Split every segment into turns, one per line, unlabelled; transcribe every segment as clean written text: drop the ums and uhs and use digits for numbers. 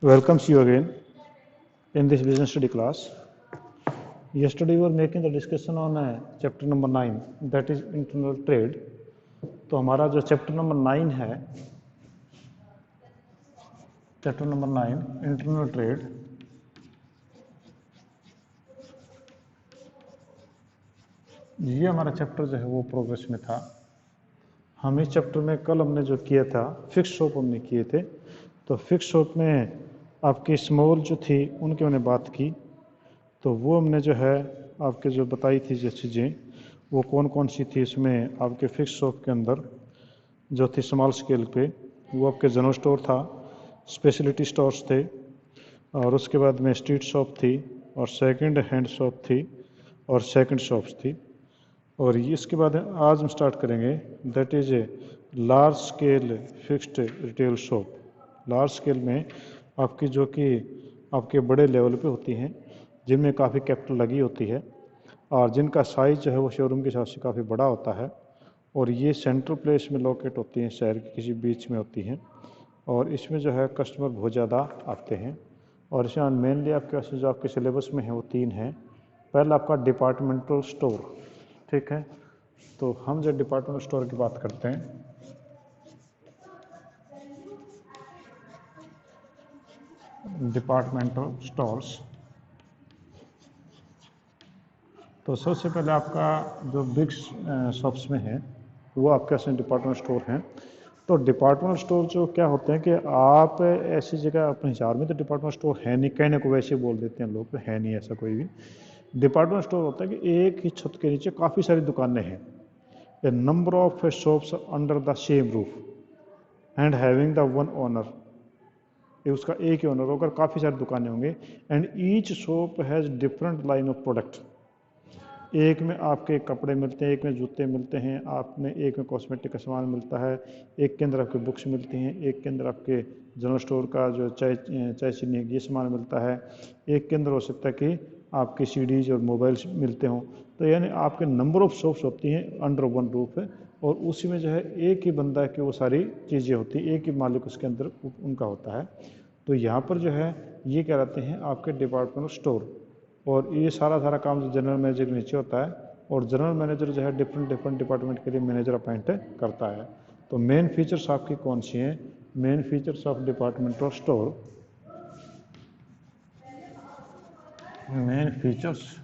Welcomes you again in this business study class. Yesterday we were making the discussion on chapter number 9, that is internal trade. तो हमारा जो chapter number 9 है, chapter number 9 internal trade, ये हमारा chapter जो है वो progress में था। हम इस चैप्टर में कल हमने जो किया था फिक्स शॉप हमने किए थे, तो फिक्स शॉप में आपकी स्मॉल जो थी उनकी मैंने बात की, तो वो हमने जो है आपके जो बताई थी जो चीज़ें वो कौन कौन सी थी। इसमें आपके फिक्स शॉप के अंदर जो थी स्मॉल स्केल पे वो आपके जनरल स्टोर था, स्पेशलिटी स्टोर्स थे, और उसके बाद में स्ट्रीट शॉप थी, और सेकंड हैंड शॉप थी, और सेकंड शॉप्स थी। और इसके बाद आज हम स्टार्ट करेंगे that is a large scale fixed retail shop. Large scale में आपकी जो कि आपके बड़े लेवल पे होती हैं, जिनमें काफ़ी कैपिटल लगी होती है और जिनका साइज़ जो है वो शोरूम के हिसाब से काफ़ी बड़ा होता है, और ये सेंट्रल प्लेस में लोकेट होती हैं, शहर के किसी बीच में होती हैं, और इसमें जो है कस्टमर बहुत ज़्यादा आते हैं। और इसमें मेनली आपके पास जो आपके सिलेबस में है वो 3 हैं। पहला आपका डिपार्टमेंटल स्टोर, ठीक है। तो हम जब डिपार्टमेंटल स्टोर की बात करते हैं, डिपार्टमेंटल स्टोर्स, तो सबसे पहले आपका जो बिग शॉप्स में है वो आपके पास डिपार्टमेंट स्टोर हैं। तो डिपार्टमेंट स्टोर जो क्या होते हैं कि आप ऐसी जगह अपने हिसाब में तो डिपार्टमेंट स्टोर है नहीं, कहने को वैसे बोल देते हैं लोग, है नहीं ऐसा कोई भी। डिपार्टमेंट स्टोर होता है कि एक ही छत के नीचे काफ़ी सारी दुकानें हैं, a number of shops under the same roof and having the one owner. ये उसका एक ही ओनर होकर काफ़ी सारी दुकानें होंगे, and each shop has different line of product. एक में आपके कपड़े मिलते हैं, एक में जूते मिलते हैं, आप में एक में कॉस्मेटिक का सामान मिलता है, एक के अंदर आपके बुक्स मिलती हैं, एक के अंदर आपके जनरल स्टोर का जो चाय चीनी ये सामान मिलता है, एक के अंदर हो सकता है कि आपके सीडीज और मोबाइल्स मिलते हों। तो यानी आपके नंबर ऑफ शॉप्स होती हैं अंडर वन रूफ है, और उसी में जो है एक ही बंदा की वो सारी चीज़ें होती हैं, एक ही मालिक उसके अंदर उनका होता है। तो यहाँ पर जो है ये क्या रहते हैं आपके डिपार्टमेंटल स्टोर, और ये सारा काम जो जनरल मैनेजर के नीचे होता है, और जनरल मैनेजर जो है डिफरेंट डिपार्टमेंट के लिए मैनेजर अपॉइंट करता है। तो मेन फीचर्स आपकी कौन सी हैं? Main features of departmental store, main features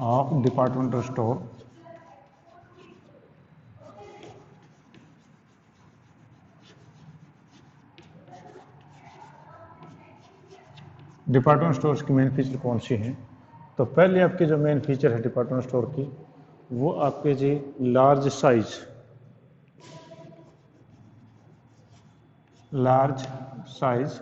of departmental store, department stores की मेन फीचर कौन सी हैं? तो पहले आपकी जो मेन फीचर है डिपार्टमेंट स्टोर की वो आपके जी लार्ज साइज, लार्ज साइज।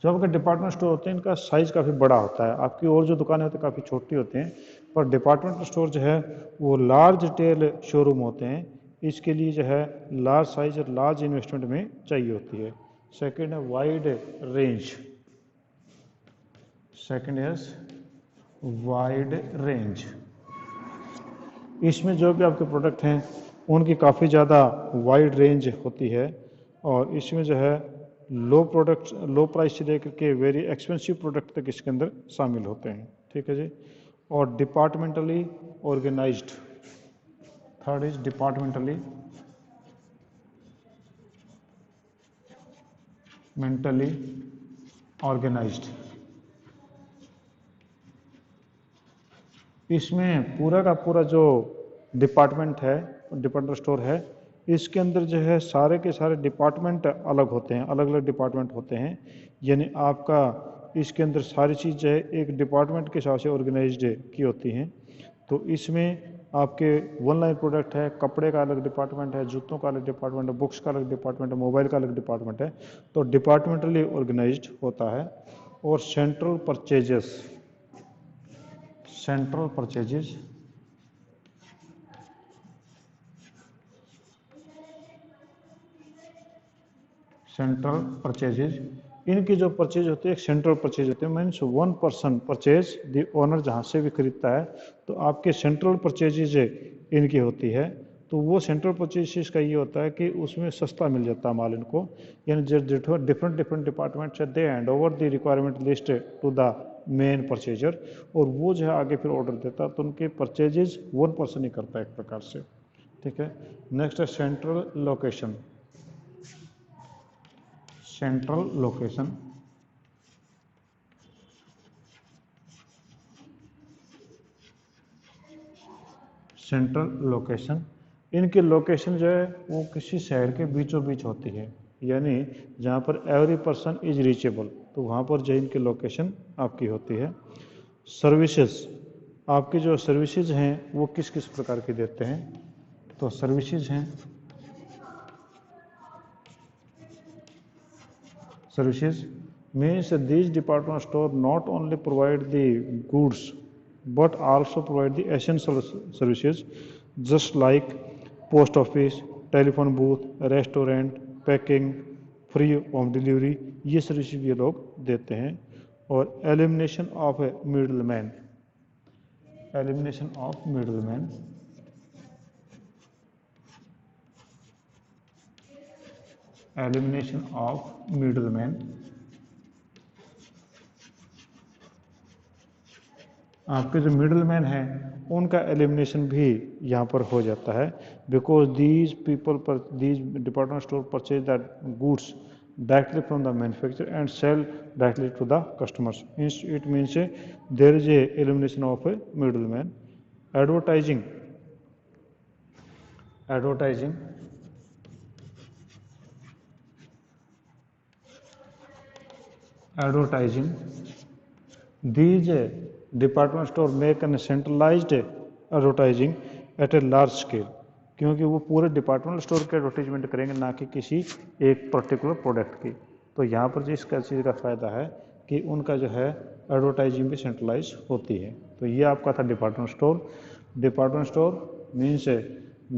जो आपके डिपार्टमेंट स्टोर होते हैं इनका साइज काफ़ी बड़ा होता है, आपकी और जो दुकानें होती हैं काफ़ी छोटी होती हैं, पर डिपार्टमेंटल स्टोर जो है वो लार्ज रिटेल शोरूम होते हैं, इसके लिए जो है लार्ज साइज और लार्ज इन्वेस्टमेंट में चाहिए होती है। सेकेंड है wide range, second is wide range. इसमें जो भी आपके प्रोडक्ट हैं उनकी काफ़ी ज़्यादा वाइड रेंज होती है, और इसमें जो है लो प्राइस से लेकर के वेरी एक्सपेंसिव प्रोडक्ट तक इसके अंदर शामिल होते हैं, ठीक है जी। और departmentally organised, third is departmentally mentally organised. इसमें पूरा का पूरा जो डिपार्टमेंट है, डिपार्टमेंट स्टोर है, इसके अंदर जो है सारे के सारे डिपार्टमेंट अलग होते हैं, अलग अलग डिपार्टमेंट होते हैं, यानी आपका इसके अंदर सारी चीज़ जो है एक डिपार्टमेंट के हिसाब से ऑर्गेनाइज्ड की होती हैं। तो इसमें आपके वन लाइन प्रोडक्ट है, कपड़े का अलग डिपार्टमेंट है, जूतों का अलग डिपार्टमेंट है, बुक्स का अलग डिपार्टमेंट है, मोबाइल का अलग डिपार्टमेंट है। तो डिपार्टमेंटली ऑर्गेनाइज्ड होता है। और central purchases, central purchases, central purchases, इनकी जो परचेज होती है एक सेंट्रल परचेज होती है, means one person purchase, the owner जहाँ से भी खरीदता है, तो आपके सेंट्रल परचेजेज इनकी होती है। तो वो सेंट्रल परचेजेस का ये होता है कि उसमें सस्ता मिल जाता है माल इनको, यानी जो डिफरेंट डिफरेंट डिपार्टमेंट्स है they hand over the requirement list to the main purchaser, और वो जो है आगे फिर ऑर्डर देता है, तो उनके परचेजेस वन पर्सन ही करता है एक प्रकार से, ठीक है। नेक्स्ट है central location. Central location central location, इनकी लोकेशन जो है वो किसी शहर के बीचों बीच होती है, यानी जहाँ पर एवरी पर्सन इज रीचेबल, तो वहाँ पर जो इनकी लोकेशन आपकी होती है। सर्विसेज, आपकी जो सर्विसेज हैं वो किस किस प्रकार की देते हैं, तो सर्विसेज हैं, services means these department store not only provide the goods but also provide the essential services just like post office, telephone booth, restaurant, packing, free home delivery, ये सर्विस ये लोग देते हैं। और elimination of middle man, elimination of middle man, elimination of middle man, आपके जो middle man हैं उनका एलिमिनेशन भी यहाँ पर हो जाता है, बिकॉज दीज पीपल पर these department store purchase that goods directly from the manufacture and sell directly to the customers, it means there is a elimination of a middle man. Advertising, advertising, advertising, these department store make a centralized advertising at a large scale, क्योंकि वो पूरे department store के advertisement करेंगे, ना कि किसी एक particular product की। तो यहाँ पर जिस चीज़ का फ़ायदा है कि उनका जो है एडवर्टाइजिंग भी सेंट्रलाइज होती है। तो ये आपका था department store. Department store means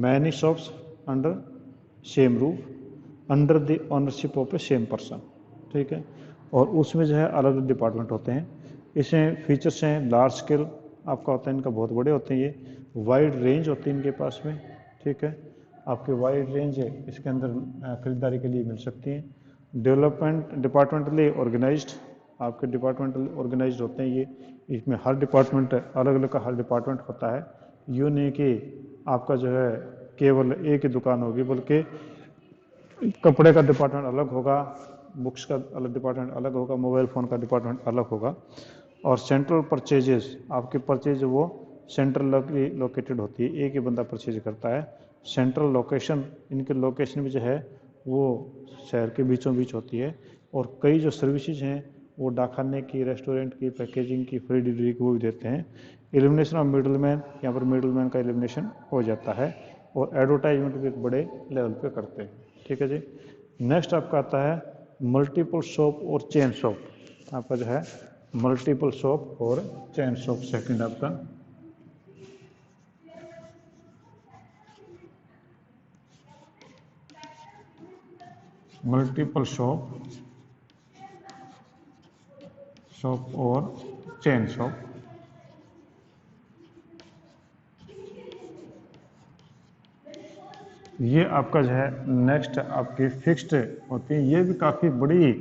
many shops under same roof under the ownership of A same person, ठीक है। और उसमें जो है अलग अलग डिपार्टमेंट होते हैं। इसमें फीचर्स हैं, लार्ज स्केल आपका होता है, इनका बहुत बड़े होते हैं, ये वाइड रेंज होती है इनके पास में, ठीक है। आपके वाइड रेंज है इसके अंदर खरीदारी के लिए मिल सकती हैं। डेवलपमेंट डिपार्टमेंटली ऑर्गेनाइज्ड, आपके डिपार्टमेंटली ऑर्गेनाइज्ड होते हैं ये, इसमें हर डिपार्टमेंट अलग अलग का हर डिपार्टमेंट होता है। यूँ नहीं कि आपका जो है केवल एक ही दुकान होगी, बल्कि कपड़े का डिपार्टमेंट अलग होगा, बुक्स का अलग डिपार्टमेंट अलग होगा, मोबाइल फ़ोन का डिपार्टमेंट अलग होगा। और सेंट्रल परचेजेस, आपकी परचेज वो सेंट्रल लोकेटेड होती है, एक ही बंदा परचेज करता है। सेंट्रल लोकेशन, इनके लोकेशन भी जो है वो शहर के बीचों बीच होती है। और कई जो सर्विसेज हैं वो डाकखाने की, रेस्टोरेंट की, पैकेजिंग की, फ्री डिलीवरी की वो भी देते हैं। एलिमिनेशन ऑफ मिडल मैन, यहाँ पर मिडल मैन का एलिमिनेशन हो जाता है। और एडवर्टाइजमेंट भी एक बड़े लेवल पे करते हैं, ठीक है जी। नेक्स्ट आपका आता है मल्टीपल शॉप और चेन शॉप, आपका जो है मल्टीपल शॉप और चेन शॉप सेकंड आपका। मल्टीपल शॉप, शॉप और चेन शॉप, ये आपका जो है नेक्स्ट आपकी फिक्स्ड होती है। ये भी काफ़ी बड़ी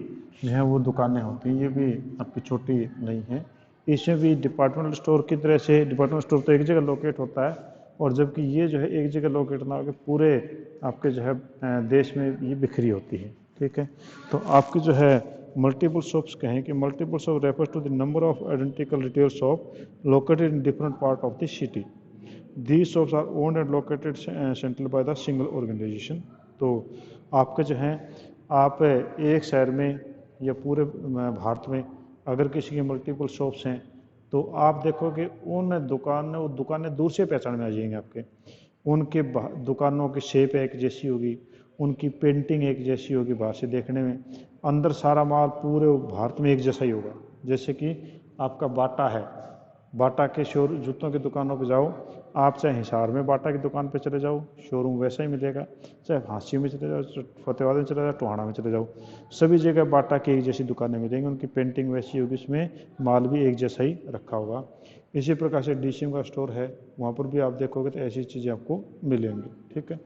जो है वो दुकानें होती हैं, ये भी आपकी छोटी नहीं है। इसमें भी डिपार्टमेंटल स्टोर की तरह से, डिपार्टमेंट स्टोर तो एक जगह लोकेट होता है, और जबकि ये जो है एक जगह लोकेट ना होकर पूरे आपके जो है देश में ये बिखरी होती है, ठीक है। तो आपकी जो है मल्टीपल शॉप्स कहें कि multiple shop refers to the number of identical retail shop located in different part of the city. These shops are owned and located centrally by the single organization। तो आपके जो हैं, आप एक शहर में या पूरे भारत में अगर किसी की मल्टीपल शॉप्स हैं, तो आप देखोगे उन दुकानें दूर से पहचान में आ जाएंगे आपके। उनके दुकानों की शेप एक जैसी होगी, उनकी पेंटिंग एक जैसी होगी बाहर से देखने में, अंदर सारा माल पूरे भारत में एक जैसा ही होगा। जैसे कि आपका बाटा है, बाटा के जूतों की दुकानों पे जाओ आप, चाहे हिसार में बाटा की दुकान पे चले जाओ शोरूम वैसा ही मिलेगा, चाहे हांसी में चले जाओ, फतेहाबाद में चले जाओ, टोहाना में चले जाओ, सभी जगह बाटा की एक जैसी दुकानें मिलेंगी, उनकी पेंटिंग वैसी होगी, उसमें माल भी एक जैसा ही रखा होगा। इसी प्रकार से डीसीएम का स्टोर है, वहाँ पर भी आप देखोगे तो ऐसी चीज़ें आपको मिलेंगी। ठीक है,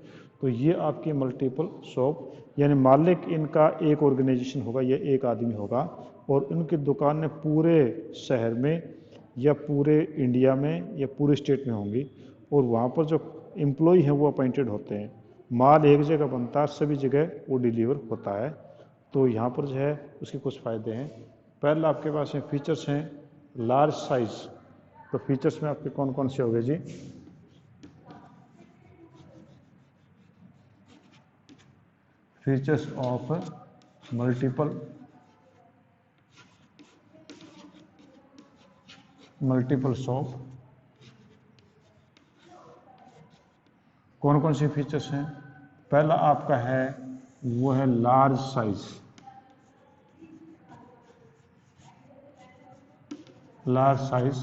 तो ये आपकी मल्टीपल शॉप, यानी मालिक इनका एक ऑर्गेनाइजेशन होगा, ये एक आदमी होगा और उनकी दुकानें पूरे शहर में या पूरे इंडिया में या पूरे स्टेट में होंगी और वहाँ पर जो एम्प्लॉय हैं वो अपॉइंटेड होते हैं। माल एक जगह बनता है, सभी जगह वो डिलीवर होता है। तो यहाँ पर जो है उसके कुछ फ़ायदे हैं। पहला आपके पास में फीचर्स हैं लार्ज साइज़। तो फीचर्स में आपके कौन कौन से हो गए जी? फीचर्स ऑफ मल्टीपल शॉप, कौन कौन से फीचर्स हैं? पहला आपका है वो है लार्ज साइज। लार्ज साइज,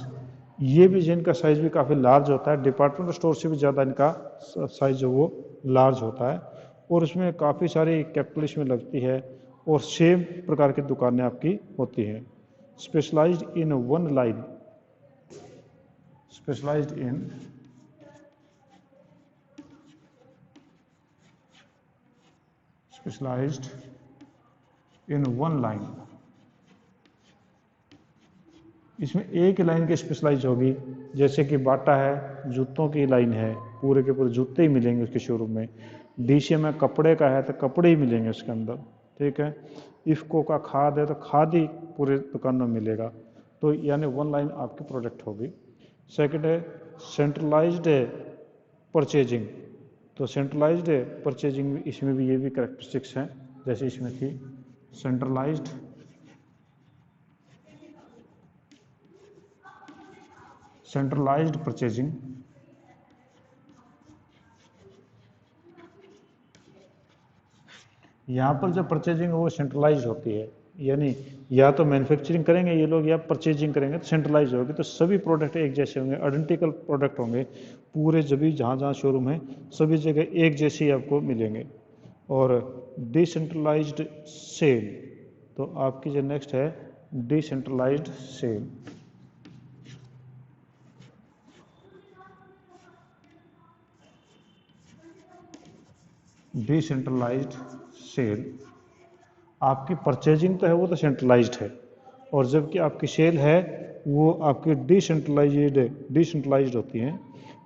ये भी जिनका साइज भी काफ़ी लार्ज होता है, डिपार्टमेंट स्टोर से भी ज़्यादा इनका साइज जो वो लार्ज होता है और उसमें काफ़ी सारी कैपिटल इसमें लगती है और सेम प्रकार की दुकानें आपकी होती हैं। Specialised in one line, specialised in one line, इसमें एक लाइन की स्पेशलाइज होगी। जैसे कि बाटा है, जूतों की लाइन है, पूरे के पूरे जूते ही मिलेंगे उसके शोरूम में। डीसीएम में कपड़े का है तो कपड़े ही मिलेंगे उसके अंदर। ठीक है, इफ़को का खाद है तो खाद ही पूरे दुकान में मिलेगा। तो यानी वन लाइन आपकी प्रोडक्ट होगी। सेकंड है सेंट्रलाइज्ड परचेजिंग। तो सेंट्रलाइज्ड परचेजिंग, इसमें भी ये भी कैरेक्टरिस्टिक्स हैं जैसे इसमें थी सेंट्रलाइज्ड परचेजिंग। यहाँ पर जो परचेजिंग है वो सेंट्रलाइज होती है, यानी या तो मैन्युफैक्चरिंग करेंगे ये लोग या परचेजिंग करेंगे तो सेंट्रलाइज होगी। तो सभी प्रोडक्ट एक जैसे होंगे, आइडेंटिकल प्रोडक्ट होंगे पूरे, जब जहाँ जहाँ शोरूम है सभी जगह एक जैसे ही आपको मिलेंगे। और डिसेंट्रलाइज्ड सेल, तो आपकी जो नेक्स्ट है डिसेंट्रलाइज्ड सेल। डिसेंट्रलाइज्ड सेल, आपकी परचेजिंग तो है वो तो सेंट्रलाइज्ड है और जबकि आपकी सेल है वो आपकी डिसेंट्रलाइज्ड होती हैं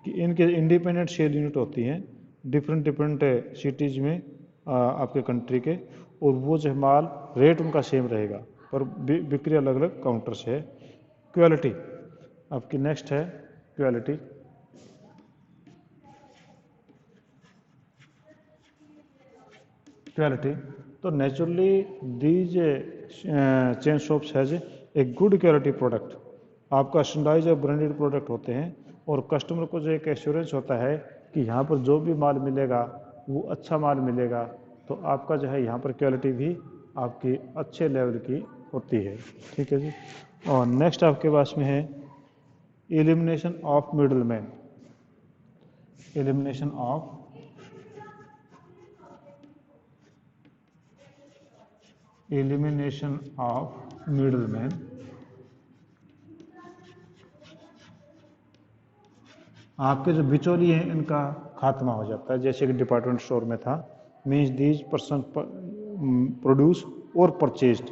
कि इनके इंडिपेंडेंट सेल यूनिट होती हैं डिफरेंट सिटीज़ में आपके कंट्री के, और वो जो माल रेट उनका सेम रहेगा पर बिक्री अलग अलग काउंटर से है। क्वालिटी आपकी नेक्स्ट है क्वालिटी। क्वालिटी, तो naturally these chain shops has a good quality product. आपका स्टैंडर्डाइज और ब्रांडेड प्रोडक्ट होते हैं और कस्टमर को जो एक एश्योरेंस होता है कि यहाँ पर जो भी माल मिलेगा वो अच्छा माल मिलेगा। तो आपका जो है यहाँ पर क्वालिटी भी आपकी अच्छे लेवल की होती है। ठीक है जी। और नेक्स्ट आपके पास में है elimination of middle man. Elimination of middleman. आपके जो बिचौली हैं इनका खात्मा हो जाता है, जैसे कि डिपार्टमेंट स्टोर में था। मीन्स दीज पर्सन प्रोड्यूस और purchased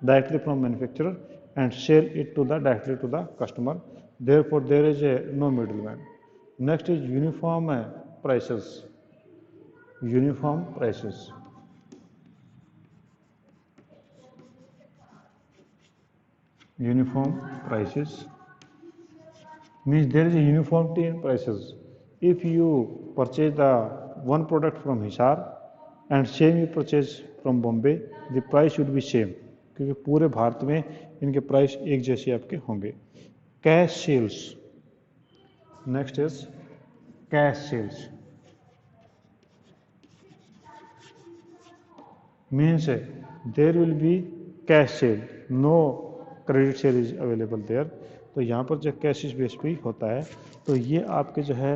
directly from manufacturer and sell it to the directly to the customer, therefore there is a no middleman. Next is uniform prices. Uniform prices, uniform prices means there is a uniformity in prices. If you purchase the one product from Hisar and same you purchase from Bombay, the price should be same, क्योंकि पूरे भारत में इनके price एक जैसे आपके होंगे। Cash sales, next is cash sales means there will be cash sale, no credit sale is available there. तो यहाँ पर जो कैश बेस पे होता है। तो ये आपके जो है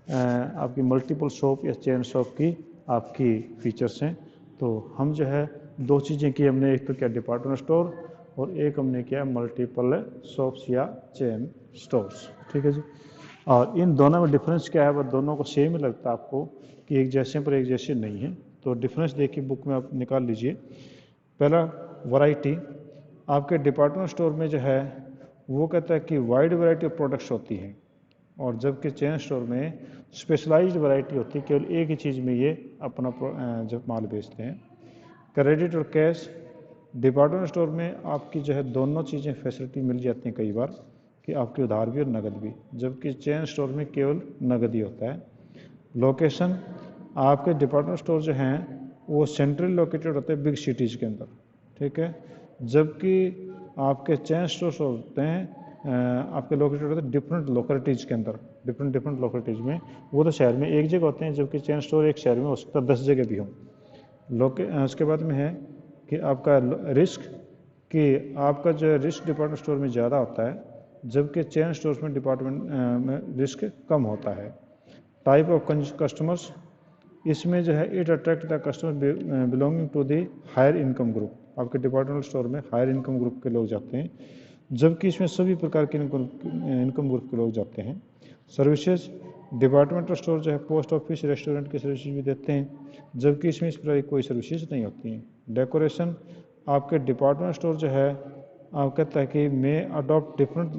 आपकी मल्टीपल शॉप या चेन शॉप की आपकी फीचर्स हैं। तो हम जो है दो चीज़ें की हमने, एक तो क्या डिपार्टमेंट स्टोर और एक हमने किया मल्टीपल शॉप्स या चेन स्टोर्स। ठीक है जी। और इन दोनों में डिफरेंस क्या है, वह दोनों को सेम ही लगता है आपको कि एक जैसे पर एक जैसे नहीं है। तो डिफरेंस देखिए बुक में आप निकाल लीजिए। पहला वैरायटी, आपके डिपार्टमेंट स्टोर में जो है वो कहता है कि वाइड वैरायटी ऑफ प्रोडक्ट्स होती हैं, और जबकि चेन स्टोर में स्पेशलाइज्ड वैरायटी होती है, केवल एक ही चीज़ में ये अपना जब माल बेचते हैं। क्रेडिट और कैश, डिपार्टमेंट स्टोर में आपकी जो है दोनों चीज़ें फैसिलिटी मिल जाती हैं कई बार, कि आपकी उधार भी और नगद भी, जबकि चेन स्टोर में केवल नगद ही होता है। लोकेशन, आपके डिपार्टमेंट स्टोर जो हैं वो सेंट्रल लोकेटेड होते हैं बिग सिटीज़ के अंदर। ठीक है, जबकि आपके चेन स्टोर्स होते हैं आपके लोकेटेड होते हैं डिफरेंट लोकेलिटीज़ के अंदर, डिफरेंट लोकेलिटीज़ में। वो तो शहर में एक जगह होते हैं, जबकि चेन स्टोर एक शहर में हो सकता है 10 जगह भी हों। उसके बाद में है कि आपका रिस्क, कि आपका जो रिस्क डिपार्टमेंट स्टोर में ज़्यादा होता है, जबकि चेन स्टोर्स में डिपार्टमेंट में रिस्क कम होता है। टाइप ऑफ कस्टमर्स, इसमें जो है it attract the customer belonging to the higher income group. आपके डिपार्टमेंट स्टोर में हायर इनकम ग्रुप के लोग जाते हैं, जबकि इसमें सभी प्रकार के इनकम ग्रुप के लोग जाते हैं। सर्विसेज, डिपार्टमेंटल स्टोर जो है पोस्ट ऑफिस, रेस्टोरेंट की सर्विसेज भी देते हैं, जबकि इसमें इस प्रकार की कोई सर्विसेज नहीं होती हैं। डेकोरेशन, आपके डिपार्टमेंट स्टोर जो है आप कहता है कि may adopt different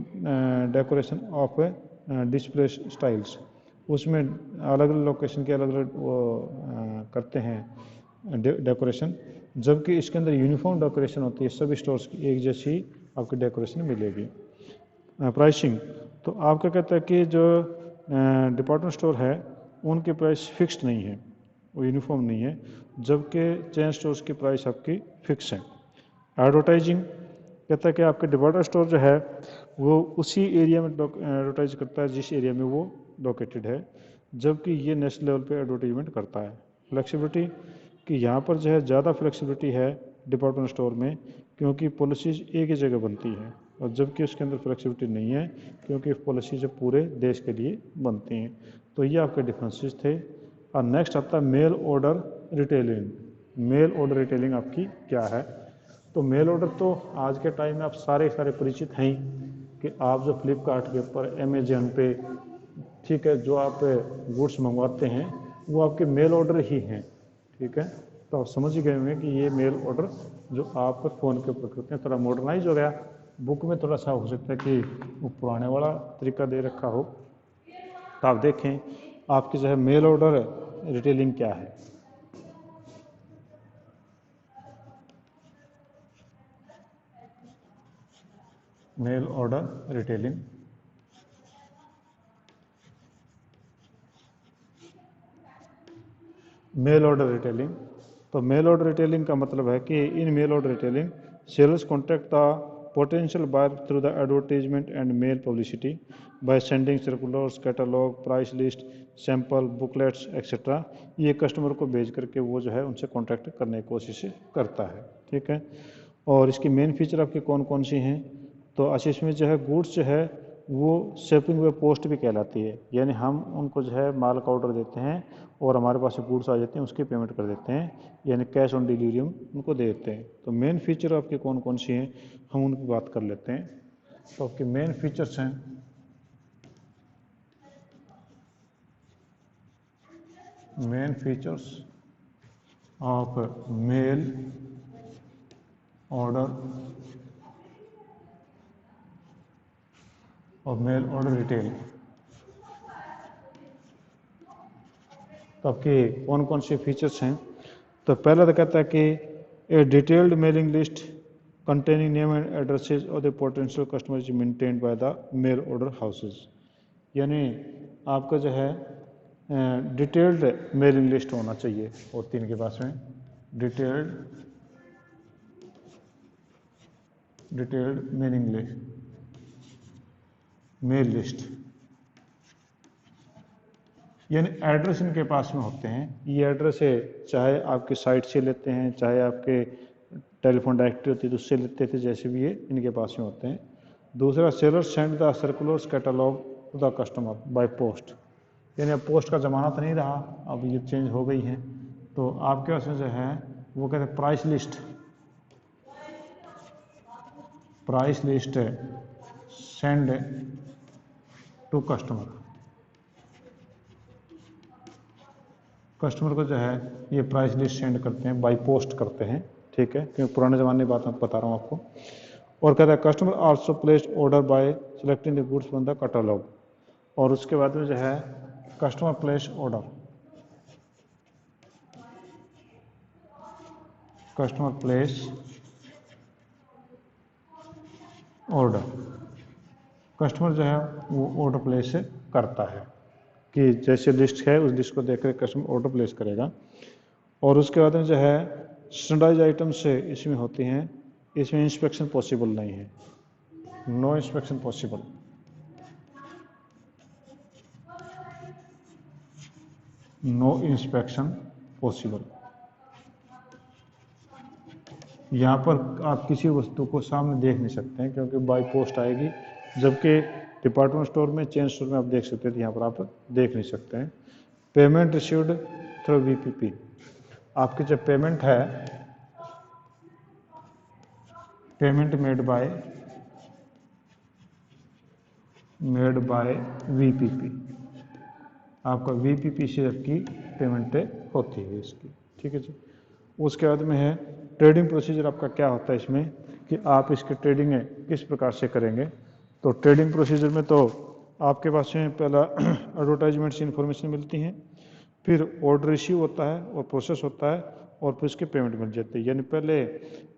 decoration of display styles, उसमें अलग अलग लोकेशन के अलग अलग वो करते हैं डेकोरेशन, जबकि इसके अंदर यूनिफॉर्म डेकोरेशन होती है, सभी स्टोर्स की एक जैसी आपकी डेकोरेशन मिलेगी। प्राइसिंग, तो आपका कहता है कि जो डिपार्टमेंट स्टोर है उनकी प्राइस फिक्स्ड नहीं है, वो यूनिफॉर्म नहीं है, जबकि चेन स्टोर्स की प्राइस आपकी फिक्स है। एडवर्टाइजिंग, कहता है कि आपके डिपार्टमेंट स्टोर जो है वो उसी एरिया में एडवर्टाइज करता है जिस एरिया में वो लोकेटेड है, जबकि ये नेशनल लेवल पे एडवर्टाइजमेंट करता है। फ्लेक्सिबिलिटी, कि यहाँ पर जो है ज़्यादा फ्लेक्सिबिलिटी है डिपार्टमेंट स्टोर में, क्योंकि पॉलिसीज़ एक ही जगह बनती हैं, और जबकि उसके अंदर फ्लेक्सिबिलिटी नहीं है, क्योंकि पॉलिसीज पूरे देश के लिए बनती हैं। तो ये आपके डिफरेंसेस थे। और नेक्स्ट आता है mail order retailing. Mail order retailing आपकी क्या है? तो मेल ऑर्डर तो आज के टाइम में आप सारे परिचित हैं कि आप जो फ्लिपकार्ट के ऊपर, अमेजन पे, ठीक है, जो आप गुड्स मंगवाते हैं वो आपके मेल ऑर्डर ही हैं। ठीक है, तो आप समझ ही गए होंगे कि ये मेल ऑर्डर जो आप फ़ोन के ऊपर करते हैं, थोड़ा मॉडर्नाइज हो गया। बुक में थोड़ा सा हो सकता है कि वो पुराने वाला तरीका दे रखा हो। तो आप देखें आपकी जो है मेल ऑर्डर रिटेलिंग क्या है। Mail order retailing, mail order retailing, तो मेल ऑर्डर रिटेलिंग का मतलब है कि in mail order retailing sellers contact the potential buyer through the advertisement and mail publicity by sending circulars, catalogue, price list, sample, booklets etcetera. ये customer को भेज करके वो जो है उनसे कॉन्टैक्ट करने की कोशिश करता है। ठीक है, और इसकी मेन फीचर आपकी कौन कौन सी हैं? तो अच्छा, इसमें जो है गुड्स जो है वो शिपिंग वे पोस्ट भी कहलाती है, यानी हम उनको जो है माल का ऑर्डर देते हैं और हमारे पास गुड्स आ जाते हैं, उसकी पेमेंट कर देते हैं, यानी कैश ऑन डिलीवरी हम उनको दे देते हैं। तो मेन फीचर आपके कौन कौन सी हैं हम उनकी बात कर लेते हैं। तो आपके मेन फीचर्स हैं, main features of male order और मेल ऑर्डर रिटेल। तो आपके कौन कौन से फीचर्स हैं? तो पहला तो कहता है कि ए detailed mailing list containing name and addresses of the potential customers is maintained by the mail order houses। यानी आपका जो है डिटेल्ड मेलिंग लिस्ट होना चाहिए होती है इनके पास में, detailed mailing list, mail list, यानी एड्रेस इनके पास में होते हैं। ये एड्रेस है, चाहे आपके साइट से लेते हैं, चाहे आपके टेलीफोन डायरेक्टरी होती है तो उससे लेते थे, जैसे भी ये इनके पास में होते हैं। दूसरा, seller send the circulars catalogue to the customer by post, यानी अब पोस्ट का ज़माना तो नहीं रहा, अब ये चेंज हो गई है। तो आपके पास में जो है वो कहते हैं price list, price list send to customer. Customer को जो है ये प्राइस लिस्ट सेंड करते हैं, बाई पोस्ट करते हैं, ठीक है, क्योंकि पुराने ज़माने की बात मैं बता रहा हूँ आपको। और कहता है customer also placed order by selecting the goods from the catalogue. और उसके बाद में जो है customer place order, customer place order, customer जो है वो ऑर्डर प्लेस करता है कि जैसे लिस्ट है उस लिस्ट को देखकर कस्टमर ऑर्डर प्लेस करेगा। और उसके बाद में जो है स्टैंडर्डाइज आइटम से इसमें होती हैं, इसमें इंस्पेक्शन पॉसिबल नहीं है, no inspection possible. No inspection possible. यहाँ पर आप किसी वस्तु को सामने देख नहीं सकते हैं क्योंकि बाय पोस्ट आएगी, जबकि डिपार्टमेंट स्टोर में, चेन स्टोर में आप देख सकते थे, यहाँ पर आप देख नहीं सकते हैं। पेमेंट रिसीव्ड थ्रू वीपीपी, आपकी जब पेमेंट है, पेमेंट मेड बाय वीपीपी, आपका वीपीपी से आपकी पेमेंट होती है इसकी, ठीक है जी। उसके बाद में है ट्रेडिंग प्रोसीजर आपका क्या होता है इसमें, कि आप इसके ट्रेडिंग किस प्रकार से करेंगे। तो ट्रेडिंग प्रोसीजर में तो आपके पास में पहला एडवर्टाइजमेंट से इन्फॉर्मेशन मिलती हैं, फिर ऑर्डर रिसीव होता है और प्रोसेस होता है, और फिर उसकी पेमेंट मिल जाती है। यानी पहले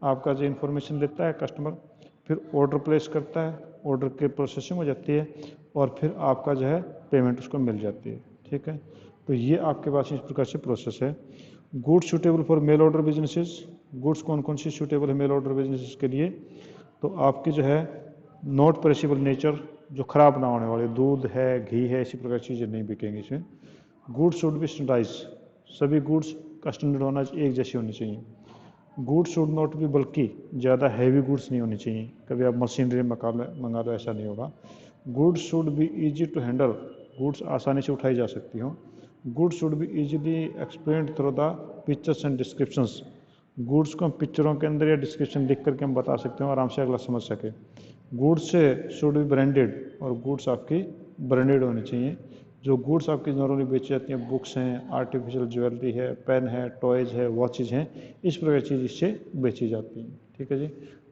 आपका जो इन्फॉर्मेशन लेता है कस्टमर, फिर ऑर्डर प्लेस करता है, ऑर्डर की प्रोसेसिंग हो जाती है, और फिर आपका जो है पेमेंट उसको मिल जाती है, ठीक है। तो ये आपके पास इस प्रकार से प्रोसेस है। Goods suitable for male order businesses, goods कौन कौन सी सूटेबल है मेल ऑर्डर बिजनेसेस के लिए, तो आपकी जो है नॉट पेरिशेबल नेचर, जो ख़राब ना होने वाले, दूध है, घी है, इसी प्रकार चीज़ें नहीं बिकेंगी इसमें। गुड्स शुड बी स्टैंडर्डाइज, सभी गुड्स का स्टैंडर्ड होना एक जैसी होनी चाहिए। गुड्स शुड नॉट बी बल्कि, ज़्यादा हैवी गुड्स नहीं होनी चाहिए, कभी आप मशीनरी मंगा लो ऐसा नहीं होगा। Goods should be easy to handle, goods आसानी से उठाई जा सकती हो। Goods should be easily explained through the pictures and descriptions, goods को हम पिक्चरों के अंदर या डिस्क्रिप्शन लिख करके हम बता सकते हैं और आराम से अगला समझ सके। गुड्स से शुड बी ब्रांडेड, और गुड्स आपकी ब्रांडेड होनी चाहिए। जो गुड्स आपकी नॉर्मली बेची जाती हैं, बुक्स हैं, आर्टिफिशियल ज्वेलरी है, पेन है, टॉयज़ है, वॉचेज़ हैं, इस प्रकार की चीज़ इससे बेची जाती हैं, ठीक है जी।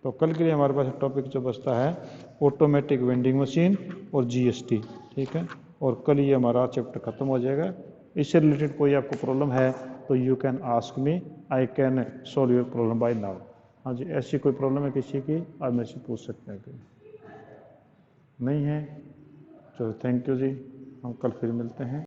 तो कल के लिए हमारे पास टॉपिक जो बचता है ऑटोमेटिक वेंडिंग मशीन और जीएसटी, ठीक है। और कल ये हमारा चैप्टर ख़त्म हो जाएगा। इससे रिलेटेड कोई आपको प्रॉब्लम है तो you can ask me, I can solve your problem by now. हाँ जी, ऐसी कोई प्रॉब्लम है किसी की, आप मेरे से पूछ सकते हैं। कोई नहीं है, चलो थैंक यू जी, हम कल फिर मिलते हैं।